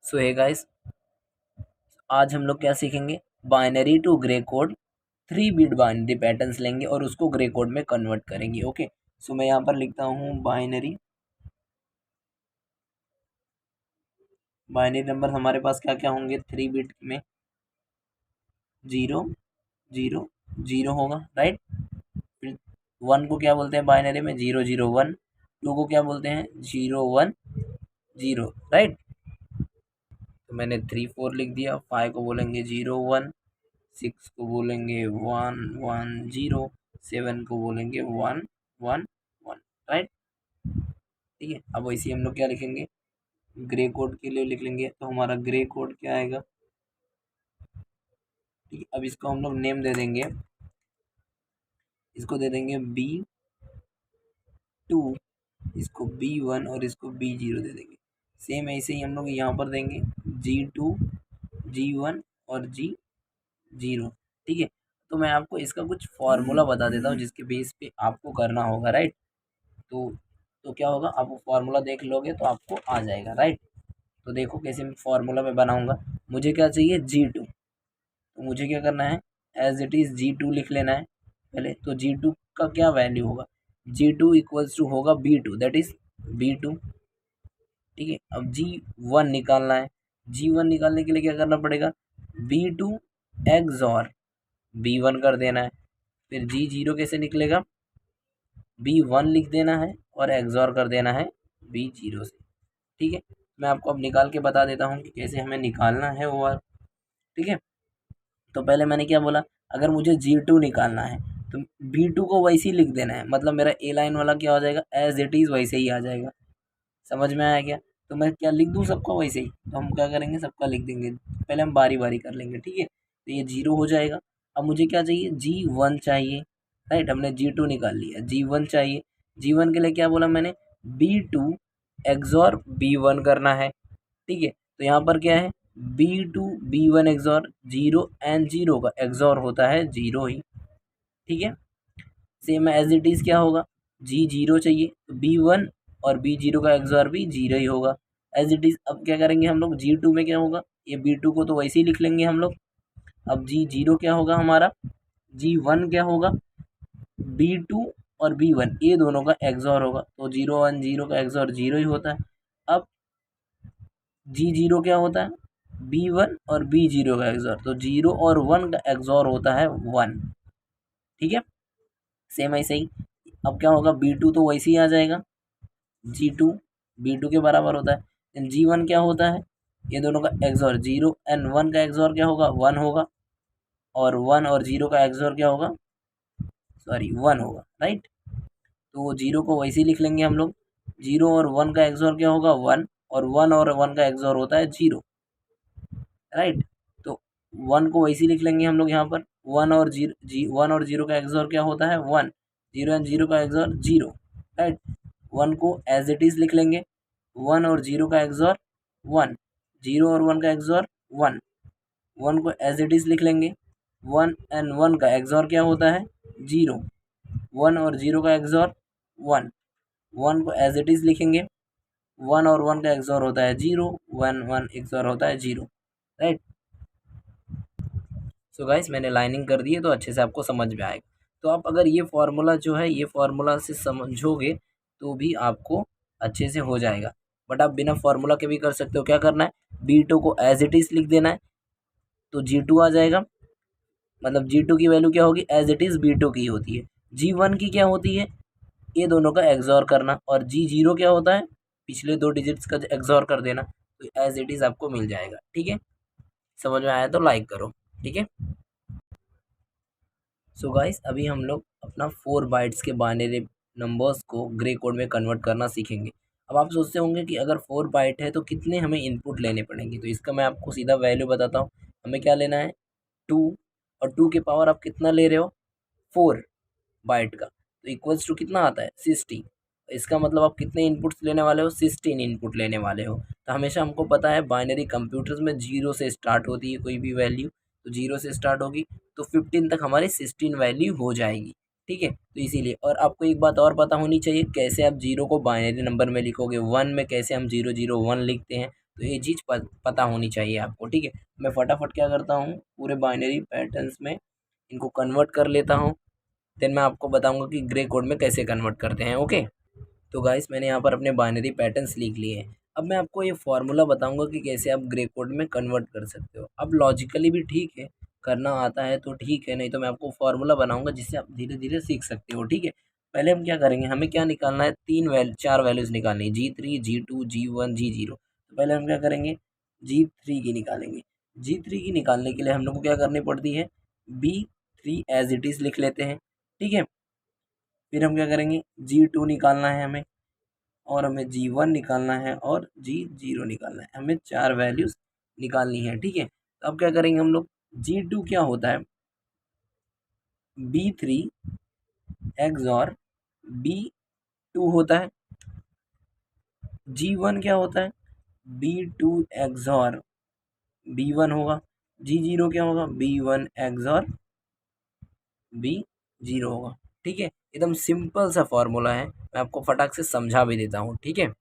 सो hey guys, आज हम लोग क्या सीखेंगे? Binary to gray code 3 bit binary patterns लेंगे और उसको ग्रे कोड में कन्वर्ट करेंगे। ओके, सो मैं यहाँ पर लिखता हूँ बाइनरी नंबर हमारे पास क्या क्या होंगे 3 बिट में? 0 0 0 होगा, राइट। फिर 1 को क्या बोलते हैं बाइनरी में? 0 0 1। 2 को क्या बोलते हैं? 0 1 0, राइट। तो मैंने 3 4 लिख दिया। 5 को बोलेंगे 0 1। 6 को बोलेंगे 1 1 0। 7 को बोलेंगे 1 1 1, राइट। ठीक है, अब वैसे हम लोग क्या लिखेंगे? ग्रे कोड के लिए लिख लेंगे। तो हमारा ग्रे कोड क्या आएगा? ठीक है, अब इसको हम लोग नेम दे देंगे। इसको दे देंगे B2, इसको B1 और इसको B0 दे देंगे। सेम ऐसे ही हम लोग यहाँ पर देंगे G2 G1 और G0। ठीक है, तो मैं आपको इसका कुछ फॉर्मूला बता देता हूँ जिसके बेस पे आपको करना होगा, राइट। तो तो क्या होगा, आप वो फार्मूला देख लोगे तो आपको आ जाएगा, राइट। तो देखो कैसे मैं फार्मूला में बनाऊंगा। मुझे क्या चाहिए? G2। तो मुझे क्या करना है? एज इट इज़ G2 लिख लेना है पहले। तो G2 का क्या वैल्यू होगा? G2 इक्वल्स टू होगा B2, दैट इज B2। ठीक है, अब G1 निकालना है। G1 निकालने के लिए क्या करना पड़ेगा? B2 XOR B1 कर देना है। फिर G0 कैसे निकलेगा? B1 लिख देना है और XOR कर देना है B0 से। ठीक है, मैं आपको अब निकाल के बता देता हूँ कि कैसे हमें निकालना है वो वाला। ठीक है, तो पहले मैंने क्या बोला? अगर मुझे G2 निकालना है तो B2 को वैसे ही लिख देना है, मतलब मेरा ए लाइन वाला क्या हो जाएगा? एज इट इज़ वैसे ही आ जाएगा। समझ में आया क्या? तो मैं क्या लिख दूँ सबका वैसे ही? तो हम क्या करेंगे, सबका लिख देंगे। पहले हम बारी बारी कर लेंगे। ठीक है, तो ये 0 हो जाएगा। अब मुझे क्या चाहिए? G1 चाहिए, राइट। हमने G2 निकाल लिया, G1 चाहिए। G1 के लिए क्या बोला मैंने? B2 XOR B1 करना है। ठीक है, तो यहाँ पर क्या है? B2 B1 XOR 0 एंड 0 का XOR होता है 0 ही। ठीक है, सेम एज इट इज़ क्या होगा? G0 चाहिए तो B1 और B0 का XOR भी 0 ही होगा, एज इट इज़। अब क्या करेंगे हम लोग? G2 में क्या होगा? ये B2 को तो वैसे ही लिख लेंगे हम लोग। अब G0 क्या होगा हमारा? G1 क्या होगा? B2 और B1 ये दोनों का XOR होगा, तो 0 1 0 का XOR 0 ही होता है। अब G0 क्या होता है? B1 और B0 का XOR, तो 0 और 1 का XOR होता है 1। ठीक है, सेम ऐसे ही। अब क्या होगा? B2 तो वैसे ही आ जाएगा, G2 B2 के बराबर होता है। G1 क्या होता है? ये दोनों का XOR 0 एंड 1 का XOR क्या होगा? 1 होगा। और 1 और 0 का XOR क्या होगा? सॉरी 1 होगा, राइट। तो 0 को वैसे ही लिख लेंगे हम लोग। 0 और 1 का XOR क्या होगा? 1। और 1 और 1 का XOR होता है 0, राइट। तो 1 को वैसे ही लिख लेंगे हम लोग यहाँ पर। 1 और 0 का XOR क्या होता है? 1। 0 एंड 0 का XOR 0, राइट। 1 को एज इट इज़ लिख लेंगे। 1 और 0 का XOR 1। 0 और 1 का XOR 1। 1 को एज इट इज़ लिख लेंगे। 1 एंड 1 का XOR क्या होता है? 0। 1 और 0 का XOR 1। 1 को एज इट इज़ लिखेंगे। 1 और 1 का XOR होता है 0। 1 1 XOR होता है 0, राइट। सो गाइस, मैंने लाइनिंग कर दी है तो अच्छे से आपको समझ में आएगा। तो आप अगर ये फार्मूला जो है ये फार्मूला से समझोगे तो भी आपको अच्छे से हो जाएगा। बट आप बिना फार्मूला के भी कर सकते हो। क्या करना है? B2 को एज इट इज़ लिख देना है, तो G2 आ जाएगा। मतलब G2 की वैल्यू क्या होगी? एज इट इज़ B2 की होती है। G1 की क्या होती है? ये दोनों का XOR करना। और G0 क्या होता है? पिछले 2 डिजिट्स का XOR कर देना। तो एज इट इज़ आपको मिल जाएगा। ठीक है, समझ में आया तो लाइक करो। ठीक है, सो गाइस, अभी हम लोग अपना 4 बाइट्स के बाइनरी नंबर्स को ग्रे कोड में कन्वर्ट करना सीखेंगे। अब आप सोचते होंगे कि अगर 4 बाइट है तो कितने हमें इनपुट लेने पड़ेंगे। तो इसका मैं आपको सीधा वैल्यू बताता हूँ। हमें क्या लेना है? 2। और 2 के पावर आप कितना ले रहे हो? 4 बाइट का, तो इक्वल्स टू कितना आता है? 60। इसका मतलब आप कितने इनपुट्स लेने वाले हो? 16 इनपुट लेने वाले हो। तो हमेशा हमको पता है बाइनरी कंप्यूटर्स में 0 से स्टार्ट होती है कोई भी वैल्यू। तो 0 से स्टार्ट होगी तो 15 तक हमारी 16 वैल्यू हो जाएगी। ठीक है, तो इसीलिए। और आपको एक बात और पता होनी चाहिए, कैसे आप 0 को बाइनरी नंबर में लिखोगे। 1 में कैसे हम 0 0 1 लिखते हैं, तो ये चीज़ पता होनी चाहिए आपको, ठीक है। मैं फटाफट क्या करता हूँ, पूरे बाइनरी पैटर्न्स में इनको कन्वर्ट कर लेता हूँ, देन मैं आपको बताऊंगा कि ग्रे कोड में कैसे कन्वर्ट करते हैं। ओके, तो गाइस मैंने यहाँ पर अपने बाइनरी पैटर्न्स लिख लिए हैं। अब मैं आपको ये फार्मूला बताऊंगा कि कैसे आप ग्रे कोड में कन्वर्ट कर सकते हो। अब लॉजिकली भी ठीक है, करना आता है तो ठीक है, नहीं तो मैं आपको फार्मूला बनाऊंगा जिससे आप धीरे धीरे सीख सकते हो, ठीक है। पहले हम क्या करेंगे, हमें क्या निकालना है, चार वैल्यूज़ निकालनी है, G3 G2 G1 G0। तो पहले हम क्या करेंगे, G3 की निकालेंगे। G3 की निकालने के लिए हम लोग को क्या करनी पड़ती है, B3 एज इट इज़ लिख लेते हैं, ठीक है। फिर हम क्या करेंगे, G2 निकालना है हमें, और हमें G1 निकालना है और G0 निकालना है। हमें चार वैल्यूज़ निकालनी है, ठीक है। तो अब क्या करेंगे हम लोग, G2 क्या होता है, B3 XOR B2 होता है। G1 क्या होता है, B2 XOR B1 होगा। G0 क्या होगा, B1 XOR B0 होगा, ठीक है। एकदम सिंपल सा फॉर्मूला है, मैं आपको फटाक से समझा भी देता हूँ, ठीक है।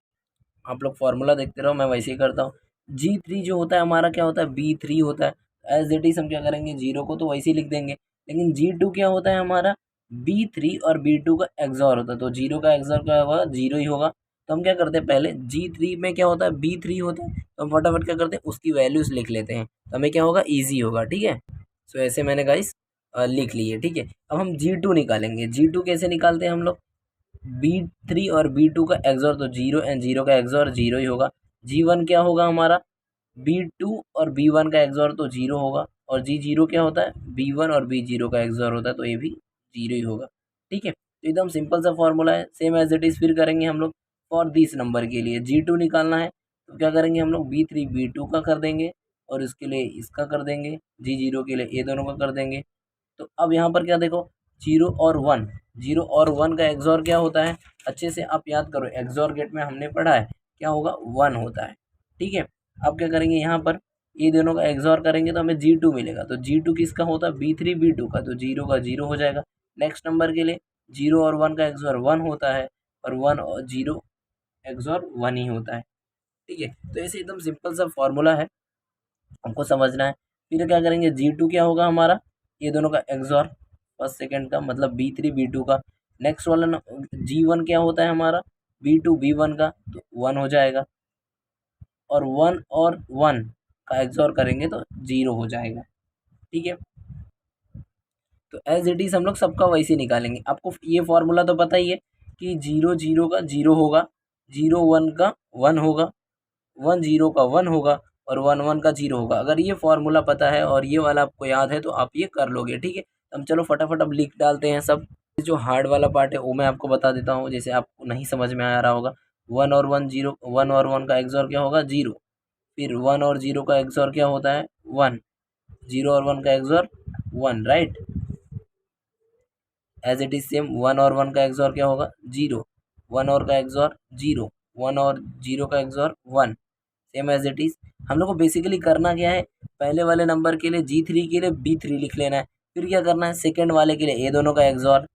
आप लोग फार्मूला देखते रहो, मैं वैसे ही करता हूँ। G3 जो होता है हमारा क्या होता है, B3 होता है। एज इट इज हम क्या करेंगे, जीरो को तो वैसे ही लिख देंगे, लेकिन G2 क्या होता है हमारा, B3 और B2 का एक्सॉर होता है, तो जीरो का एक्सॉर क्या होगा, जीरो ही होगा। तो हम क्या करते हैं, पहले G3 में क्या होता है, B3 होता है, तो हम फटाफट क्या करते हैं, उसकी वैल्यूज लिख लेते हैं, तो हमें क्या होगा, ईजी होगा, ठीक है। सो ऐसे मैंने गाइस लिख लिए, ठीक है। अब हम G2 निकालेंगे। G2 कैसे निकालते हैं हम लोग, B3 और B2 का एक्सॉर तो जीरो एंड जीरो का एक्सॉर जीरो ही होगा। G1 क्या होगा हमारा, B2 और B1 का एक्सॉर तो जीरो होगा, और G0 क्या होता है, B1 और B0 का एक्सॉर होता है, तो ये भी जीरो ही होगा, ठीक है। तो एकदम सिंपल सा फॉर्मूला है, सेम एज इट इज़। फिर करेंगे हम लोग फॉर दिस नंबर के लिए G2 निकालना है, तो क्या करेंगे हम लोग, B3 B2 का कर देंगे, और इसके लिए इसका कर देंगे, G0 के लिए ये दोनों का कर देंगे। तो अब यहाँ पर क्या देखो, जीरो और वन, जीरो और वन का एक्सॉर क्या होता है, अच्छे से आप याद करो, एक्सॉर गेट में हमने पढ़ा है, क्या होगा, वन होता है, ठीक है। अब क्या करेंगे, यहाँ पर ये दोनों का एक्सॉर करेंगे तो हमें G2 मिलेगा, तो G2 किसका होता है, B3 B2 का, तो जीरो का जीरो हो जाएगा। नेक्स्ट नंबर के लिए जीरो और वन का एक्सॉर वन होता है, और वन और जीरो एक्सॉर वन ही होता है, ठीक है। तो ऐसे एकदम सिंपल सा फॉर्मूला है, हमको समझना है। फिर क्या करेंगे, G2 क्या होगा हमारा, ये दोनों का एक्सॉर, फर्स्ट सेकंड का मतलब B3 B2 का। नेक्स्ट वाला G1 क्या होता है हमारा, B2 B1 का, तो वन हो जाएगा, और वन का एक्सॉर करेंगे तो जीरो हो जाएगा, ठीक है। तो एज इट इज़ हम लोग सबका वैसे निकालेंगे। आपको ये फॉर्मूला तो पता ही है कि जीरो जीरो का जीरो होगा, जीरो वन का वन होगा, वन जीरो का वन होगा, और वन वन का जीरो होगा। अगर ये फॉर्मूला पता है और ये वाला आपको याद है तो आप ये कर लोगे, ठीक है। हम चलो फटाफट अब लिख डालते हैं सब। जो हार्ड वाला पार्ट है वो मैं आपको बता देता हूँ, जैसे आपको नहीं समझ में आ रहा होगा। वन और वन जीरो, वन और वन का एक्सॉर क्या होगा, जीरो। फिर वन और जीरो का एक्सॉर क्या होता है, वन। जीरो और वन का XOR one, right. As it is same, one और वन का एक्सॉर क्या होगा, जीरो। वन और का एक्सॉर जीरो, वन और जीरो का XOR one, same as it is. हम लोग को बेसिकली करना क्या है, पहले वाले नंबर के लिए G3 के लिए B3 लिख लेना है। फिर क्या करना है, सेकंड वाले के लिए ये दोनों का एक्सॉर,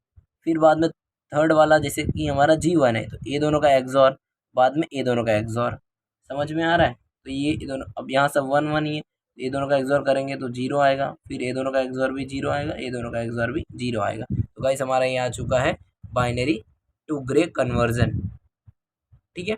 फिर बाद में थर्ड वाला जैसे कि हमारा G1 है तो ये दोनों का एक्सॉर, बाद में ये दोनों का एक्सॉर। समझ में आ रहा है, तो ये दोनों अब यहाँ सब वन वन ही है, ये दोनों का एक्सॉर करेंगे तो जीरो आएगा, फिर ये दोनों का एक्सॉर भी जीरो आएगा, ये दोनों का एक्सॉर भी जीरो आएगा। तो गाइस हमारा ये आ चुका है बाइनरी टू ग्रे कन्वर्जन, ठीक है।